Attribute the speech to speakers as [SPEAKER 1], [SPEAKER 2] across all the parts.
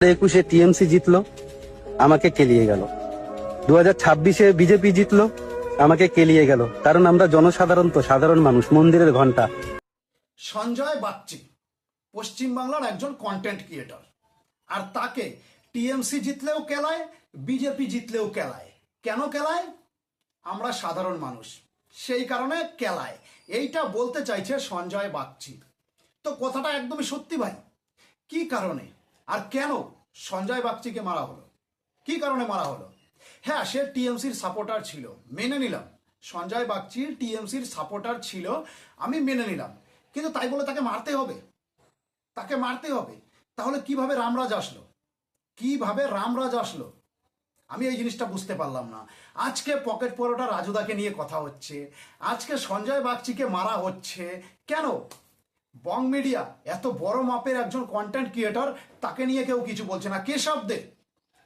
[SPEAKER 1] 21-এ TMC জিতলো, আমাকে কেলিয়ে গেল। 2026-এ বিজেপি জিতলো, আমাকে কেলিয়ে গেল। কারণ আমরা জনসাধারণ, তো সাধারণ মানুষ, মন্দিরের ঘন্টা।
[SPEAKER 2] সঞ্জয় বাগচি পশ্চিমবাংলার একজন কন্টেন্ট ক্রিয়েটর, আর তাকে টিএমসি জিতলেও কেলায়, বিজেপি জিতলেও কেলায়। কেন কেলায়? আমরা সাধারণ মানুষ, সেই কারণে কেলায়। এইটা বলতে চাইছে সঞ্জয় বাগচি। তো কথাটা একদমই সত্যি ভাই। কি কারণে আর কেন সঞ্জয় বাগচিকে মারা হলো? কি কারণে মারা হলো? হ্যাঁ, সে টিএমসির সাপোর্টার ছিল, মেনে নিলাম। সঞ্জয় বাগচি টিএমসির সাপোর্টার ছিল, আমি মেনে নিলাম। কিন্তু তাই বলে তাকে মারতে হবে? তাকে মারতে হবে? তাহলে কিভাবে রামরাজ আসলো? কিভাবে রামরাজ আসলো? আমি এই জিনিসটা বুঝতে পারলাম না। আজকে পকেট পরোটা রাজুদাকে নিয়ে কথা হচ্ছে, আজকে সঞ্জয় বাগচিকে মারা হচ্ছে কেন? বং মিডিয়া এত বড় মাপের একজন কন্টেন্ট ক্রিয়েটর, তাকে নিয়ে কেউ কিছু বলছে না। কেশব দে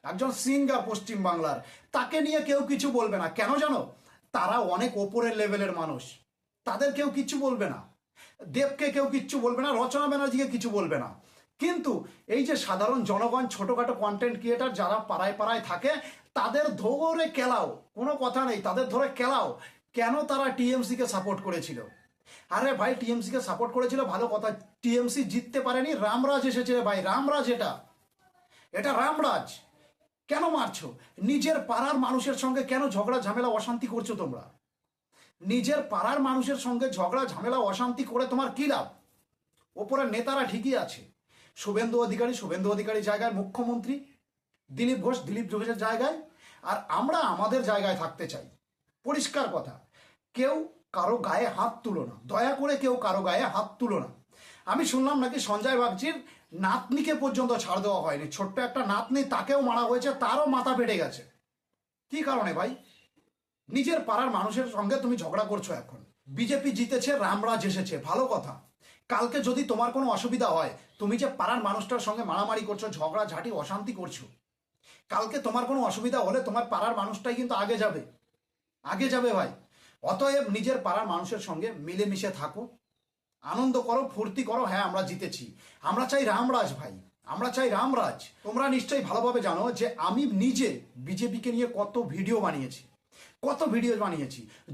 [SPEAKER 2] একজন সিঙ্গার পশ্চিম বাংলার, তাকে নিয়ে কেউ কিছু বলবে না। কেন জানো? তারা অনেক ওপরের লেভেলের মানুষ, তাদের কেউ কিছু বলবে না। দেবকে কেউ কিচ্ছু বলবে না, রচনা ব্যানার্জিকে কিছু বলবে না। কিন্তু এই যে সাধারণ জনগণ, ছোটখাটো কন্টেন্ট ক্রিয়েটার যারা পাড়ায় পাড়ায় থাকে, তাদের ধরে কেলাও, কোনো কথা নেই, তাদের ধরে কেলাও। কেন তারা টিএমসি কে সাপোর্ট করেছিল? আরে ভাই, টিএমসি কে সাপোর্ট করেছিল ভালো কথা, টিএমসি জিততে পারেনি, রামরাজ এসেছে ভাই, রামরাজ। এটা এটা রামরাজ। কেন মারছো? নিজের পাড়ার মানুষের সঙ্গে কেন ঝগড়া ঝামেলা অশান্তি করছো তোমরা? নিজের পাড়ার মানুষের সঙ্গে ঝগড়া ঝামেলা অশান্তি করে তোমার কি লাভ? ওপরের নেতারা ঠিকই আছে, শুভেন্দু অধিকারী জায়গায় মুখ্যমন্ত্রী, দিলীপ ঘোষের জায়গায়, আর আমরা আমাদের জায়গায় থাকতে চাই। পরিষ্কার কথা, কেউ কারো গায়ে হাত তুলো না, দয়া করে কেউ কারো গায়ে হাত তুলো না। আমি শুনলাম নাকি সঞ্জয় বাগচির নাতনিকে পর্যন্ত ছাড় দেওয়া হয়নি, ছোট্ট একটা নাতনি, তাকেও মারা হয়েছে, তারও মাথা ফেটে গেছে। কি কারণে ভাই? নিজের পাড়ার মানুষের সঙ্গে তুমি ঝগড়া করছো। এখন বিজেপি জিতেছে, রামরাজ এসেছে, ভালো কথা। কালকে যদি তোমার কোনো অসুবিধা হয়, তুমি যে পাড়ার মানুষটার সঙ্গে মারামারি করছো, ঝগড়া ঝাঁটি অশান্তি করছো, কালকে তোমার কোনো অসুবিধা হলে তোমার পাড়ার মানুষটাই কিন্তু আগে যাবে, আগে যাবে ভাই। অতএব নিজের পাড়ার মানুষের সঙ্গে মিলেমিশে থাকো, আনন্দ করো, ফুর্তি করো। হ্যাঁ, আমরা জিতেছি, আমরা চাই রামরাজ ভাই, আমরা চাই রামরাজ। তোমরা নিশ্চয়ই ভালোভাবে জানো যে আমি নিজে বিজেপিকে নিয়ে কত ভিডিও বানিয়েছি,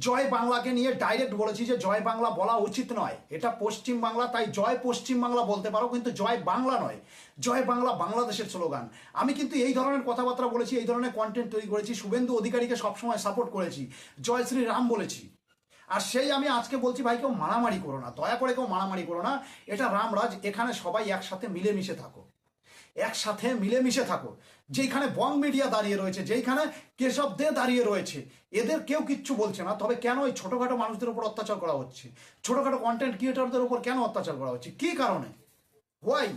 [SPEAKER 2] জয় বাংলাকে নিয়ে ডাইরেক্ট বলেছি যে জয় বাংলা বলা উচিত নয়, এটা পশ্চিম বাংলা, তাই জয় পশ্চিম বাংলা বলতে পারো, কিন্তু জয় বাংলা নয়। জয় বাংলা বাংলাদেশের স্লোগান। আমি কিন্তু এই ধরনের কথাবার্তা বলেছি, এই ধরনের কন্টেন্ট তৈরি করেছি, শুভেন্দু অধিকারীকে সবসময় সাপোর্ট করেছি, জয় শ্রী রাম বলেছি। আর সেই আমি আজকে বলছি, ভাই কেউ মারামারি করো না, দয়া করে কেউ মারামারি করো না। এটা রামরাজ, এখানে সবাই একসাথে মিলেমিশে থাকো, একসাথে মিলেমিশে থাকো। যেখানে বং মিডিয়া দাঁড়িয়ে রয়েছে, যেখানে কেশব দে দাঁড়িয়ে রয়েছে, এদের কেউ কিচ্ছু বলছে না। তবে কেন এই ছোটখাটো মানুষদের উপর অত্যাচার করা হচ্ছে, ছোটখাটো কন্টেন্ট ক্রিয়েটরদের উপর কেন অত্যাচার করা হচ্ছে? কি কারণে? হোয়াই?